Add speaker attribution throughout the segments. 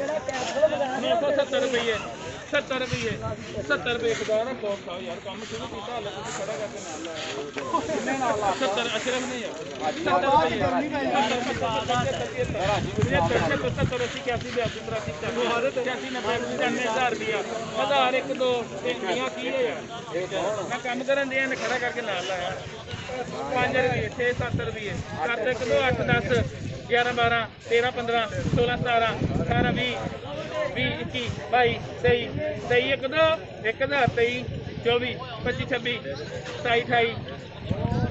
Speaker 1: 970 रुपये 70 रुपये 70 रुपये एक ना बॉक्स आओ यार काम शुरू किया हाल तुम खड़ा करके नाल 70 अशरफ नहीं है 70 1000 1 2 की है यार मैं काम करन दिया ने खड़ा करके नाल लाया 5 रुपये 6 7 रुपये 7 1 2 8 10 11 12 13 15 16 17 18 20 20 21 22 23 23 1 2 1 2 23 24 25 26 27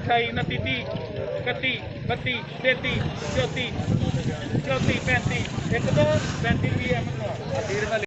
Speaker 1: 28 29 30 31 32 33 34 34 35 1 2 35 रुपये